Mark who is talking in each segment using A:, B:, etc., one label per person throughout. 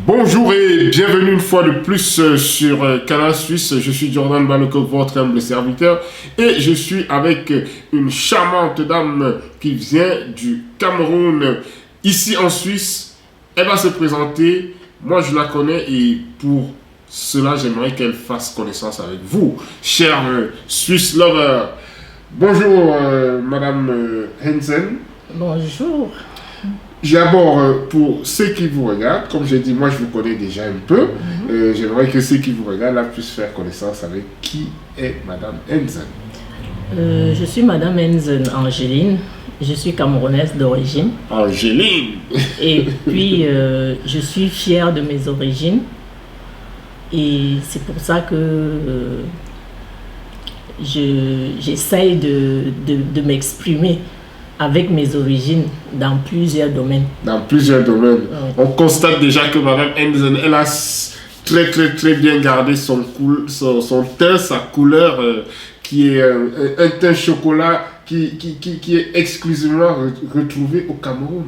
A: Bonjour et bienvenue une fois de plus sur Canal Suisse. Je suis Jordan Baloko, votre humble serviteur, et je suis avec une charmante dame qui vient du Cameroun, ici en Suisse. Elle va se présenter. Moi, je la connais et pour cela, j'aimerais qu'elle fasse connaissance avec vous, chers Swiss lovers. Bonjour, Madame Hansen.
B: Bonjour.
A: D'abord, pour ceux qui vous regardent, comme j'ai dit, moi je vous connais déjà un peu. J'aimerais que ceux qui vous regardent là puissent faire connaissance avec qui est Madame Hansen.
B: Je suis Madame Hansen Angeline. Je suis camerounaise d'origine.
A: Angeline.
B: Et puis, je suis fière de mes origines. Et c'est pour ça que j'essaye de m'exprimer avec mes origines dans plusieurs domaines.
A: Dans plusieurs domaines.
B: Oui.
A: On constate déjà que Madame Hansen, elle a très bien gardé son teint, sa couleur, qui est un teint chocolat qui est exclusivement retrouvé au Cameroun.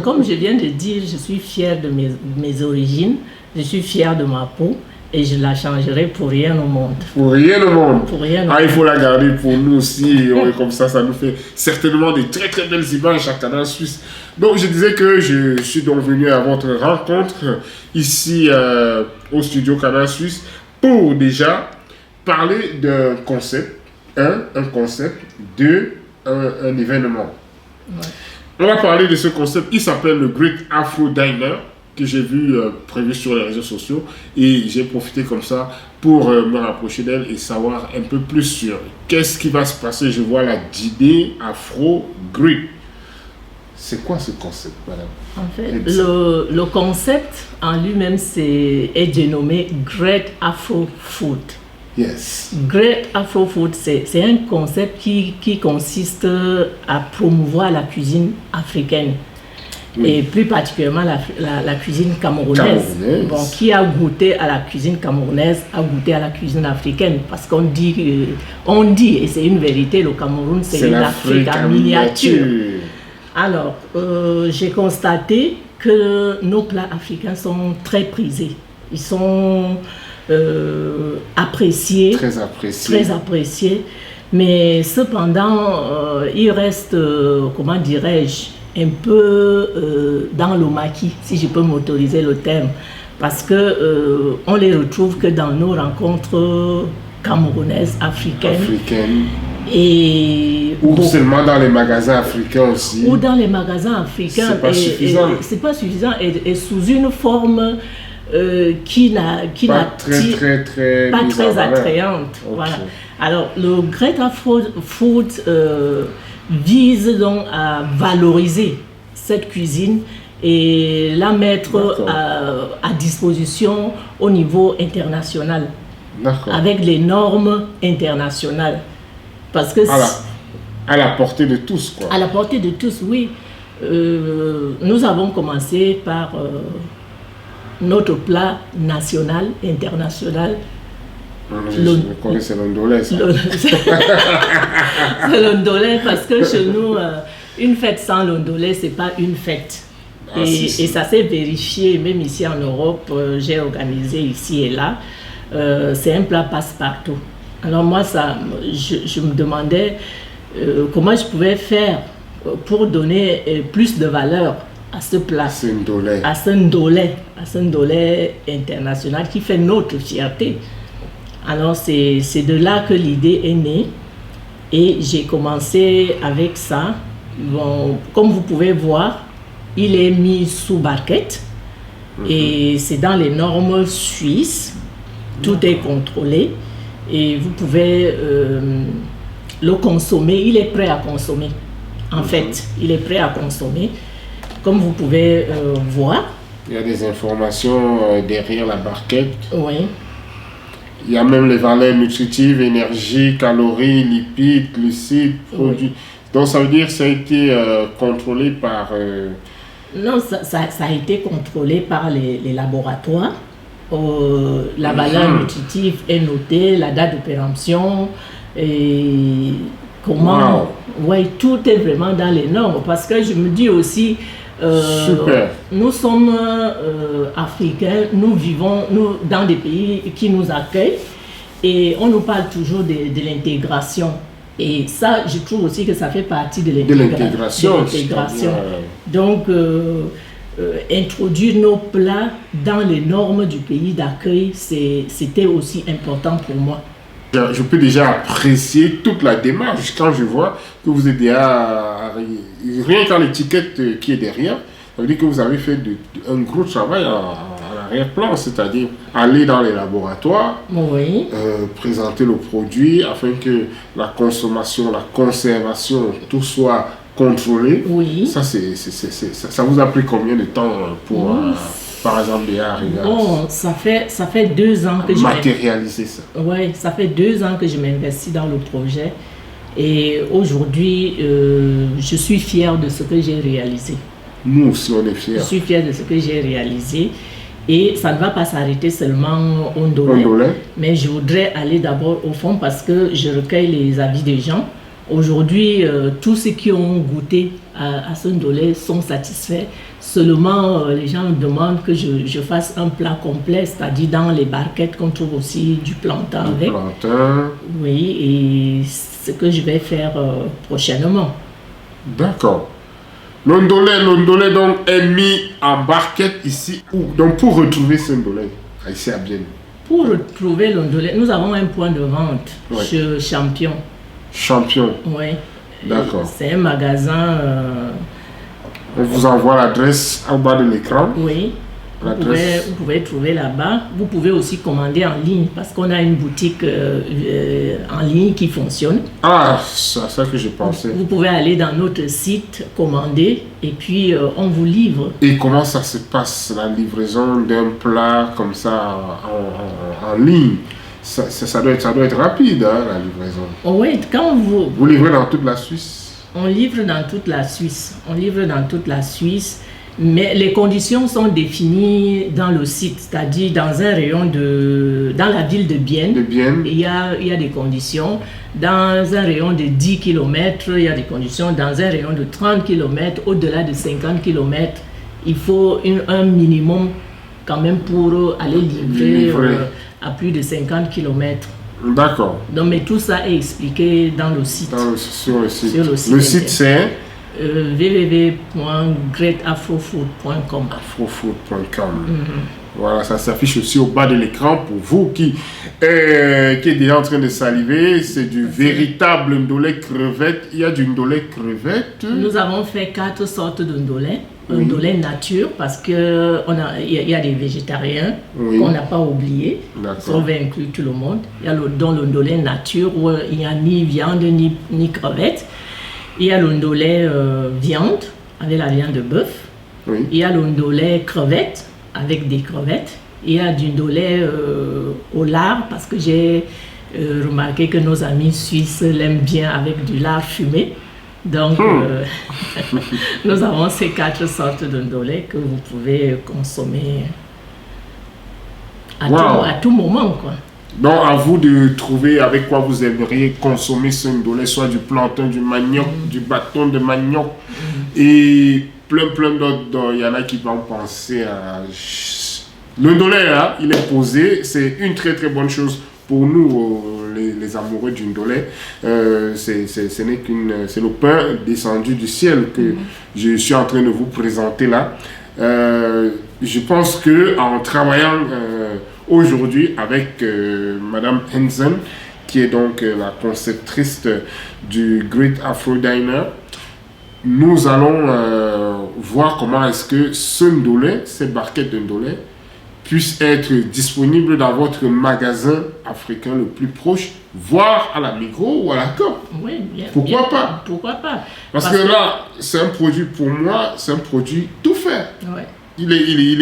B: Comme je viens de dire, je suis fière de mes origines, je suis fière de ma peau et je la changerai pour rien au monde.
A: Pour rien au monde.
B: Pour rien au
A: Il
B: monde.
A: faut la garder pour nous aussi. Comme ça nous fait certainement des très belles images à Canal Suisse. Donc je disais que je suis donc venu à votre rencontre ici au studio Canal Suisse pour déjà parler d'un concept, un concept, un événement.
B: Ouais.
A: On va parler de ce concept, il s'appelle le Great Afro Diner, que j'ai vu prévu sur les réseaux sociaux, et j'ai profité comme ça pour me rapprocher d'elle et savoir un peu plus sur qu'est-ce qui va se passer. Je vois la dîner Afro Great. C'est quoi ce concept, madame?
B: En fait, le concept en lui-même est dénommé Great Afro Food.
A: Yes.
B: Great Afro Food, c'est un concept qui consiste à promouvoir la cuisine africaine. Oui. Et plus particulièrement la cuisine camerounaise. Bon, qui a goûté à la cuisine camerounaise a goûté à la cuisine africaine, parce qu'on dit, et c'est une vérité, le Cameroun c'est l'Afrique en miniature. Alors, j'ai constaté que nos plats africains sont très prisés. Ils sont appréciés. Très appréciés. Mais cependant, il reste, comment dirais-je, un peu dans le maquis, si je peux m'autoriser le terme, parce que on les retrouve que dans nos rencontres camerounaises, africaines.
A: Ou seulement dans les magasins africains aussi.
B: Ou dans les magasins africains.
A: C'est pas suffisant.
B: C'est pas suffisant et sous une forme qui n'a
A: pas très
B: attrayante.
A: Okay.
B: Voilà. Alors, le Great Afro Food vise donc à valoriser cette cuisine et la mettre à disposition au niveau international, avec les normes internationales. Parce que
A: à la portée de tous, quoi. À
B: la portée de tous, oui. Nous avons commencé par notre plat national, international.
A: Je connais, c'est l'ondolais. C'est
B: l'ondolais parce que chez nous, une fête sans l'ondolais, c'est pas une fête. Et ça s'est vérifié, même ici en Europe, j'ai organisé ici et là. C'est un plat passe-partout. Alors moi, je me demandais comment je pouvais faire pour donner plus de valeur à ce plat. À ce ndolé international qui fait notre fierté. Alors c'est de là que l'idée est née et j'ai commencé avec ça. Bon, comme vous pouvez voir, il est mis sous barquette et c'est dans les normes suisses. Tout est contrôlé et vous pouvez le consommer. Il est prêt à consommer. En fait, il est prêt à consommer. Comme vous pouvez voir.
A: Il y a des informations derrière la barquette.
B: Oui.
A: Il y a même les valeurs nutritives, énergie, calories, lipides, glucides, produits. Oui. Donc ça veut dire que ça a été contrôlé par...
B: Non, ça a été contrôlé par les laboratoires. La valeur nutritive est notée, la date de péremption, et comment...
A: Wow.
B: Oui, tout est vraiment dans les normes. Parce que je me dis aussi,
A: Super.
B: Nous sommes africains, nous vivons dans des pays qui nous accueillent et on nous parle toujours de l'intégration. Et ça, je trouve aussi que ça fait partie de l'intégration. Donc, introduire nos plats dans les normes du pays d'accueil, c'était aussi important pour moi.
A: Je peux déjà apprécier toute la démarche quand je vois que vous êtes déjà, rien qu'à l'étiquette qui est derrière, ça veut dire que vous avez fait un gros travail à l'arrière-plan, c'est-à-dire aller dans les laboratoires,
B: oui.
A: Présenter le produit afin que la consommation, la conservation, tout soit contrôlé.
B: Oui.
A: Ça vous a pris combien de temps pour... par exemple, arriver
B: ça fait 2 ans que
A: matérialiser ça.
B: Oui, ça fait 2 ans que je m'investis dans le projet et aujourd'hui, je suis fière de ce que j'ai réalisé.
A: Nous aussi, on est fiers.
B: Je suis fière de ce que j'ai réalisé et ça ne va pas s'arrêter seulement au Ndolé, mais je voudrais aller d'abord au fond parce que je recueille les avis des gens. Aujourd'hui, tous ceux qui ont goûté à ce Ndolé sont satisfaits. Seulement, les gens me demandent que je fasse un plat complet, c'est-à-dire dans les barquettes qu'on trouve aussi du plantain avec.
A: Plantain.
B: Oui, et ce que je vais faire prochainement.
A: D'accord. Le Ndolé donc est mis en barquette ici. Donc pour retrouver ce Ndolé, ici à Bienne.
B: Pour retrouver le Ndolé, nous avons un point de vente chez Champion.
A: Champion.
B: Oui.
A: D'accord.
B: C'est un magasin.
A: On vous envoie l'adresse en bas de l'écran.
B: Oui. Vous pouvez trouver là-bas. Vous pouvez aussi commander en ligne parce qu'on a une boutique en ligne qui fonctionne.
A: Ah, c'est ça que je pensais.
B: Vous pouvez aller dans notre site, commander et puis on vous livre.
A: Et comment ça se passe, la livraison d'un plat comme ça en ligne? Ça doit être rapide, hein, la livraison.
B: Oui, quand
A: vous livrez dans toute la Suisse?
B: On livre dans toute la Suisse. Mais les conditions sont définies dans le site, c'est-à-dire dans un rayon dans la ville de Bienne. Il y a des conditions. Dans un rayon de 10 km, il y a des conditions. Dans un rayon de 30 km, au-delà de 50 km, il faut un minimum quand même pour aller livrer à plus de 50 km.
A: D'accord.
B: Donc, mais tout ça est expliqué dans le site.
A: Sur le site. Le site c'est
B: www.greatafrofood.com.
A: Afrofood.com. Voilà, ça s'affiche aussi au bas de l'écran pour vous qui est déjà en train de saliver. C'est du véritable Ndolé crevette. Il y a du Ndolé crevette.
B: Nous avons fait 4 sortes de Ndolé. Un Ndolé nature parce qu'il y a des végétariens qu'on n'a pas oublié. On va inclure tout le monde. Il y a le Ndolé nature où il n'y a ni viande ni crevette. Il y a le Ndolé viande avec la viande de bœuf. Il y a le Ndolé crevette avec des crevettes. Il y a du Ndolé au lard parce que j'ai remarqué que nos amis suisses l'aiment bien avec du lard fumé. Donc, nous avons ces 4 sortes de Ndolé que vous pouvez consommer à tout moment, quoi.
A: Donc, à vous de trouver avec quoi vous aimeriez consommer ce Ndolé, soit du plantain, du manioc, du bâton de manioc et plein d'autres. Il y en a qui vont penser à... Le Ndolé, là, il est posé. C'est une très bonne chose pour nous, les amoureux du Ndolé. C'est le pain descendu du ciel que je suis en train de vous présenter là. Je pense qu'en travaillant aujourd'hui avec Madame Hansen, qui est donc la conceptrice du Great Afro Diner, nous allons voir comment est-ce que ce Ndolé, cette barquette de Ndolé, puisse être disponible dans votre magasin africain le plus proche, voire à la Migros ou à la COP.
B: Oui, bien.
A: Pourquoi pas?
B: Pourquoi pas?
A: Parce que là, c'est un produit, pour moi, c'est un produit tout fait.
B: Ouais.
A: Il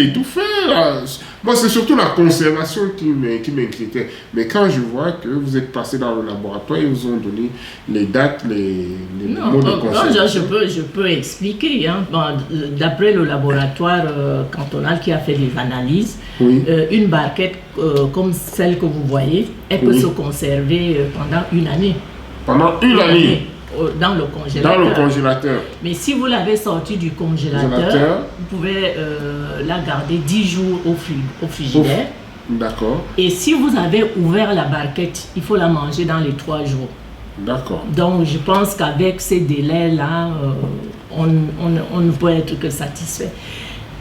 A: est tout fait. Là. Moi, c'est surtout la conservation qui m'inquiétait. Mais quand je vois que vous êtes passé dans le laboratoire, ils vous ont donné les dates, les mots de conservation.
B: Je peux expliquer. Hein. Bon, d'après le laboratoire cantonal qui a fait des analyses, une barquette comme celle que vous voyez, elle peut se conserver pendant 1 année.
A: Pendant une année?
B: dans le congélateur.
A: Dans le congélateur.
B: Mais si vous l'avez sorti du congélateur, vous pouvez la garder 10 jours au frigidaire.
A: D'accord.
B: Et si vous avez ouvert la barquette, il faut la manger dans les 3 jours.
A: D'accord.
B: Donc, je pense qu'avec ces délais-là, on ne peut être que satisfait.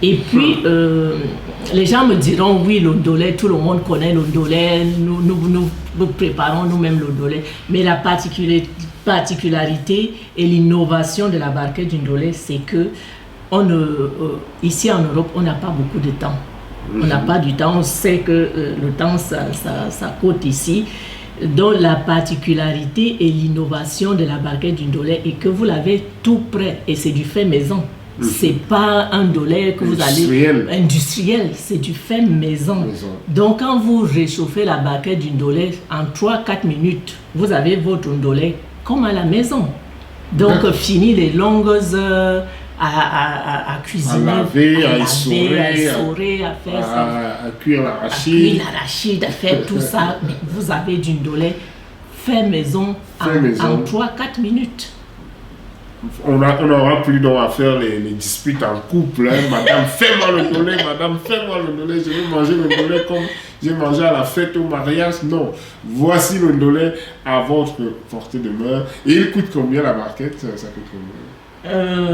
B: Et puis, les gens me diront, oui, l'ondolé, tout le monde connaît l'ondolé, nous préparons nous-mêmes l'ondolé. Mais la particularité et l'innovation de la barquette d'ondolé, c'est que ici en Europe, on n'a pas beaucoup de temps. On n'a pas du temps, on sait que le temps, ça coûte ici. Donc, la particularité et l'innovation de la barquette d'ondolé est que vous l'avez tout prêt et c'est du fait maison. C'est pas un dollar que vous allez industriel, c'est du fait maison. Donc quand vous réchauffez la barquette d'une dollar en 3-4 minutes, vous avez votre dollar comme à la maison. Donc fini les longues heures à cuisiner,
A: à laver, à essorer,
B: à faire ça,
A: à cuire l'arachide,
B: à faire tout ça. Mais vous avez d'une dollar fait maison en 3-4 minutes.
A: On n'aura plus donc à faire les disputes en couple. Hein. Madame, fais-moi le dolé, madame, fais-moi le dolé. Je vais manger le dolé comme j'ai mangé à la fête au mariage. Non, voici le dolé à votre portée de main. Et il coûte combien la barquette? Ça coûte combien?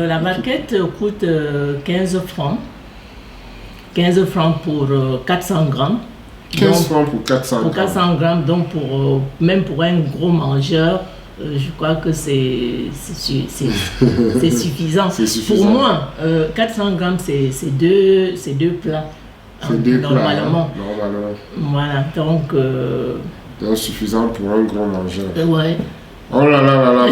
B: La barquette coûte 15 francs. 15 francs pour 400 grammes.
A: 15 francs pour 400 grammes.
B: Pour 400 grammes, donc même pour un gros mangeur, je crois que c'est suffisant. Pour moi, 400 grammes, c'est deux plats. Normalement. Voilà, donc
A: suffisant pour un gros mangeur.
B: Ouais.
A: Oh là là là là,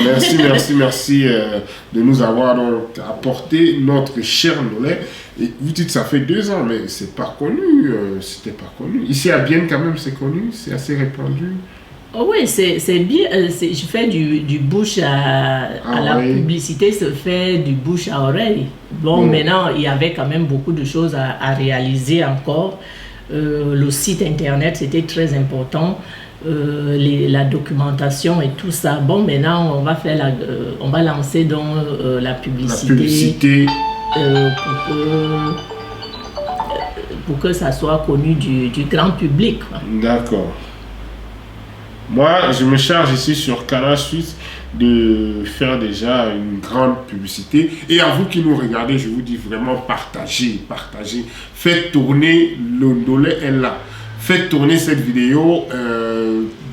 A: merci de nous avoir donc apporté notre cher Ndolé. Et vous dites ça fait 2 ans, mais c'est pas connu, c'était pas connu. Ici à Bienne quand même c'est connu, c'est assez répandu.
B: Oh oui, c'est bien. Je fais du bouche à la publicité, se fait du bouche à oreille. Bon, maintenant, il y avait quand même beaucoup de choses à réaliser encore. Le site internet, c'était très important. La documentation et tout ça. Bon, maintenant, on va lancer donc la publicité. Pour que ça soit connu du grand public.
A: D'accord. Moi, je me charge ici sur Canal Suisse de faire déjà une grande publicité. Et à vous qui nous regardez, je vous dis vraiment partagez. Faites tourner l'ondolé est là. Faites tourner cette vidéo,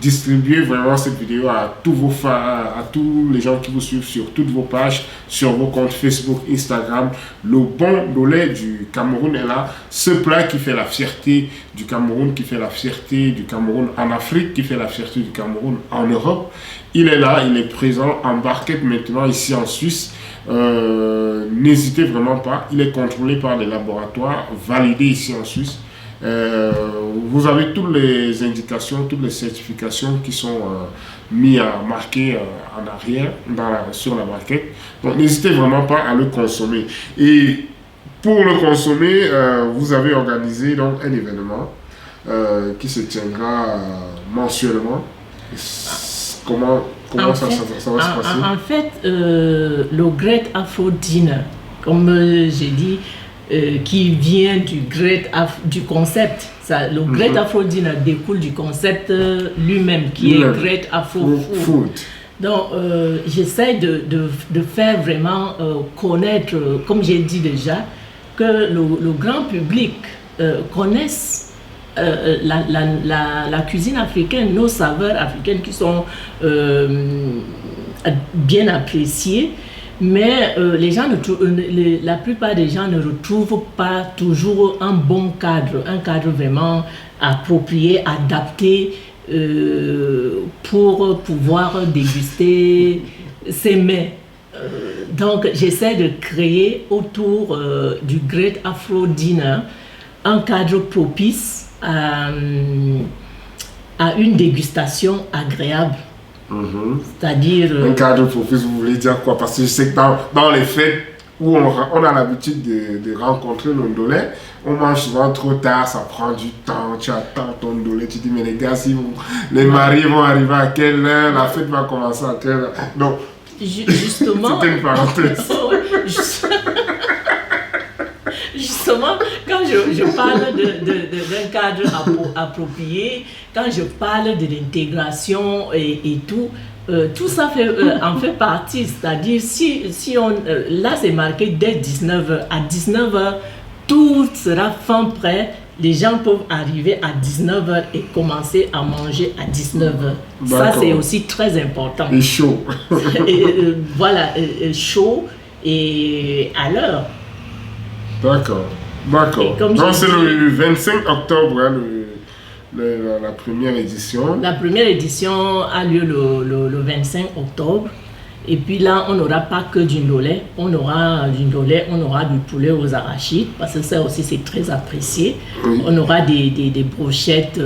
A: distribuez vraiment cette vidéo à tous vos fans, à tous les gens qui vous suivent sur toutes vos pages, sur vos comptes Facebook, Instagram. Le bon ndolé du Cameroun est là. Ce plat qui fait la fierté du Cameroun, qui fait la fierté du Cameroun en Afrique, qui fait la fierté du Cameroun en Europe. Il est là, il est présent en barquette maintenant ici en Suisse. N'hésitez vraiment pas, il est contrôlé par des laboratoires validés ici en Suisse. Vous avez toutes les indications, toutes les certifications qui sont marquées en arrière sur la barquette. Donc n'hésitez vraiment pas à le consommer. Et pour le consommer, vous avez organisé donc un événement qui se tiendra mensuellement. Comment ça va se passer?
B: En fait, le Great Afro Dinner, comme j'ai dit, qui vient du concept. Le Great Afro Dinner découle du concept lui-même, qui est Great Afro Food. Donc, j'essaie de faire vraiment connaître, comme j'ai dit déjà, que le grand public connaisse la cuisine africaine, nos saveurs africaines qui sont bien appréciées. Mais les gens la plupart des gens ne retrouvent pas toujours un bon cadre, un cadre vraiment approprié, adapté pour pouvoir déguster ces mets. Donc j'essaie de créer autour du Great Afro Dinner un cadre propice à une dégustation agréable. C'est-à-dire
A: un cadre propice, vous voulez dire quoi? Parce que je sais que dans les fêtes où on a l'habitude de rencontrer l'ondolé, on mange souvent trop tard, ça prend du temps, tu attends ton ondolé, tu dis mais les gars, si les mariés vont arriver à quelle heure, la fête va commencer à quelle heure. Donc
B: Justement...
A: C'était une parenthèse.
B: Justement, quand je parle d'un cadre approprié, quand je parle de l'intégration et tout, tout ça en fait partie. C'est-à-dire, si on... là, c'est marqué dès 19h. À 19h, tout sera fin prêt. Les gens peuvent arriver à 19h et commencer à manger à 19h. Ça, c'est aussi très important.
A: Et chaud.
B: Voilà, chaud et à l'heure.
A: D'accord. Donc, c'est le 25 octobre, hein, la première édition.
B: La première édition a lieu le 25 octobre. Et puis là, on n'aura pas que du ndolé. On aura du poulet aux arachides, parce que ça aussi, c'est très apprécié. Oui. On aura des brochettes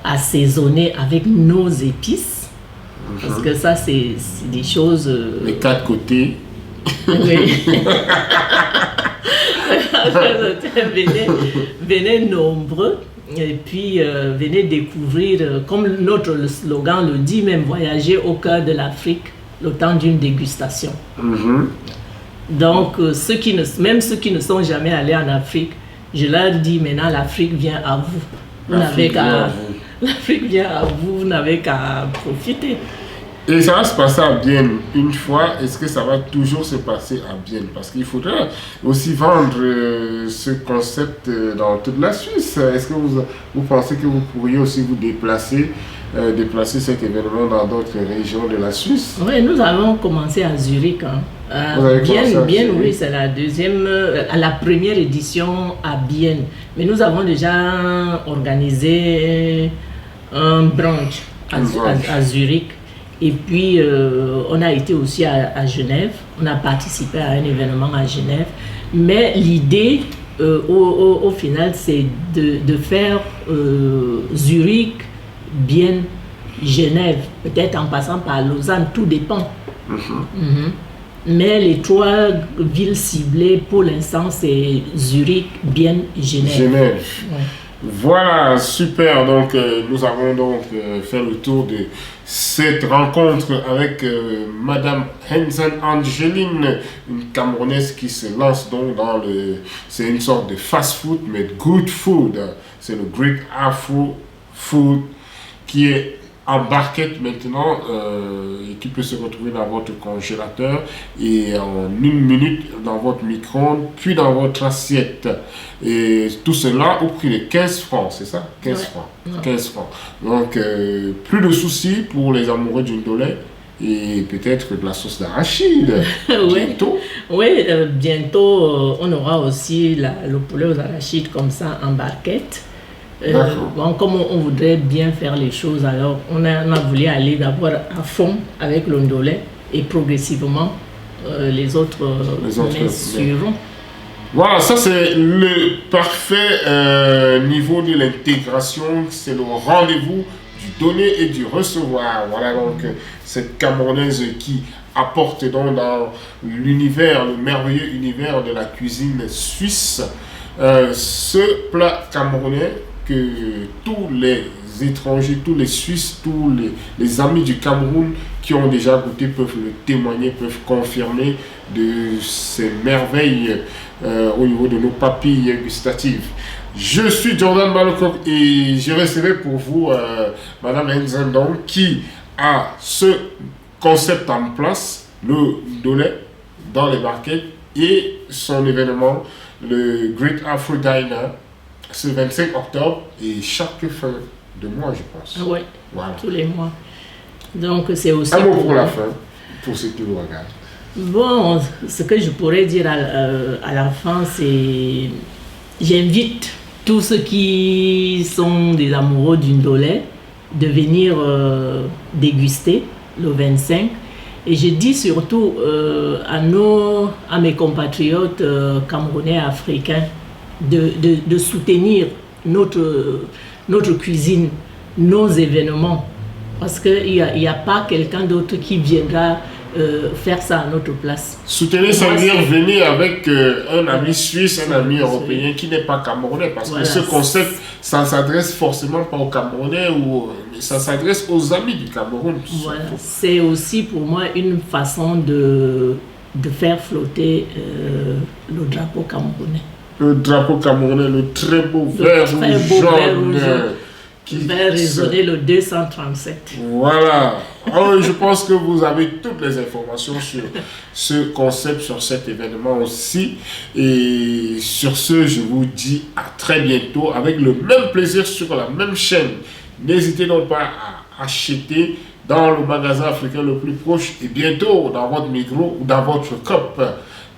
B: assaisonnées avec nos épices. Parce que ça, c'est des choses...
A: Les 4 côtés.
B: Oui. venez nombreux. Et puis, venez découvrir, comme notre slogan le dit, même voyager au cœur de l'Afrique, le temps d'une dégustation. Donc, même ceux qui ne sont jamais allés en Afrique, je leur dis maintenant, l'Afrique vient à vous. L'Afrique vient à vous, vous n'avez qu'à profiter.
A: Et ça va se passer à Bienne une fois. Est-ce que ça va toujours se passer à Bienne? Parce qu'il faudra aussi vendre ce concept dans toute la Suisse. Est-ce que vous pensez que vous pourriez aussi vous déplacer cet événement dans d'autres régions de la Suisse?
B: Oui, nous avons commencé à Zurich. Bienne, oui, c'est la première édition à Bienne. Mais nous avons déjà organisé un brunch à Zurich. Et puis, on a été aussi à Genève. On a participé à un événement à Genève. Mais l'idée, au final, c'est de faire Zurich, Bienne, Genève. Peut-être en passant par Lausanne, tout dépend. Mais les 3 villes ciblées, pour l'instant, c'est Zurich, Bienne, Genève. Ouais.
A: Voilà, super. Donc, nous avons donc fait le tour de cette rencontre avec Madame Hensen Angeline, une Camerounaise qui se lance donc c'est une sorte de fast-food, mais good food. C'est le Great Afro Food qui est en barquette maintenant et qui peut se retrouver dans votre congélateur et en 1 minute dans votre micro-ondes, puis dans votre assiette. Et tout cela au prix de 15 francs, c'est ça? 15 francs. 15 francs. Donc, plus de soucis pour les amoureux du ndolé et peut-être de la sauce d'arachide. Bientôt.
B: Oui, bientôt, on aura aussi le poulet aux arachides comme ça en barquette. Bon, comme on voudrait bien faire les choses, alors on a voulu aller d'abord à fond avec le ndolé et progressivement les autres suivront.
A: Voilà, ça c'est le parfait niveau de l'intégration, c'est le rendez-vous du donner et du recevoir. Voilà donc cette Camerounaise qui apporte donc dans l'univers, le merveilleux univers de la cuisine suisse, ce plat camerounais que tous les étrangers, tous les Suisses, tous les amis du Cameroun qui ont déjà goûté peuvent le témoigner, peuvent confirmer de ces merveilles au niveau de nos papilles gustatives. Je suis Jordan Balokov et je recevrai pour vous Madame Henzendon qui a ce concept en place, le ndolé dans les barquettes et son événement, le Great Afro Diner, ce 25 octobre et chaque fin de mois, je pense.
B: Oui, voilà. Tous les mois. Donc, c'est aussi...
A: Un mot pour la fin, pour ceux qui nous regardent.
B: Bon, ce que je pourrais dire à la fin, c'est... J'invite tous ceux qui sont des amoureux du ndolé de venir déguster le 25. Et je dis surtout à mes compatriotes camerounais africains de soutenir notre cuisine, nos événements. Parce qu'il n'y a pas quelqu'un d'autre qui viendra faire ça à notre place.
A: Soutenir, ça veut dire venir avec un ami suisse, un ami européen qui n'est pas camerounais, parce que ce concept, ça ne s'adresse forcément pas aux Camerounais, ça s'adresse aux amis du Cameroun.
B: Voilà. C'est aussi pour moi une façon de faire flotter le drapeau camerounais.
A: Le drapeau camerounais, le très beau vert jaune.
B: Qui va résonner le 237.
A: Voilà. Alors, je pense que vous avez toutes les informations sur ce concept, sur cet événement aussi. Et sur ce, je vous dis à très bientôt avec le même plaisir sur la même chaîne. N'hésitez donc pas à acheter dans le magasin africain le plus proche et bientôt dans votre Migros ou dans votre Coop.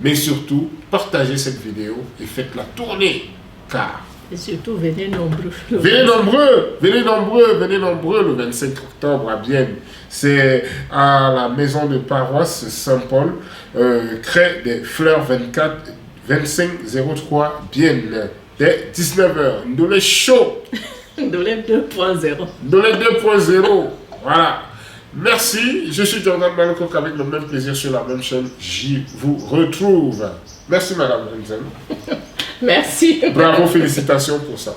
A: Mais surtout, partagez cette vidéo et faites-la tourner, car...
B: Et surtout, venez nombreux.
A: Venez nombreux le 25 octobre à Bienne. C'est à la maison de paroisse Saint-Paul, Cré des Fleurs 24, 2503 Bienne, dès 19h. Ndolé chaud.
B: Ndolé 2.0.
A: Ndolé 2.0. Voilà. Merci. Je suis Jordan Malcoq avec le même plaisir sur la même chaîne. J'y vous retrouve. Merci, Madame Renzen.
B: Merci.
A: Bravo, félicitations pour ça.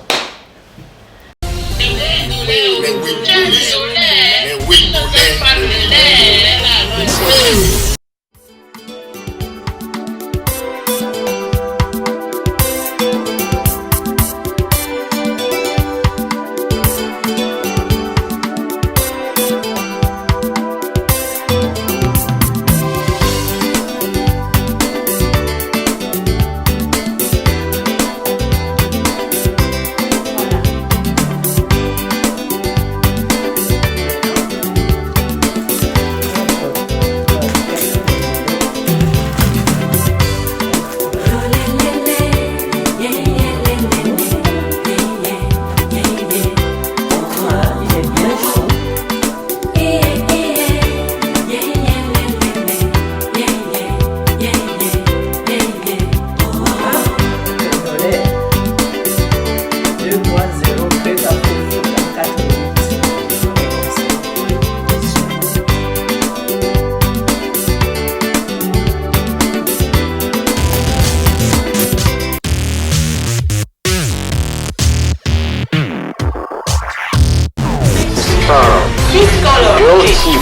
C: Your team.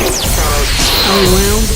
B: Around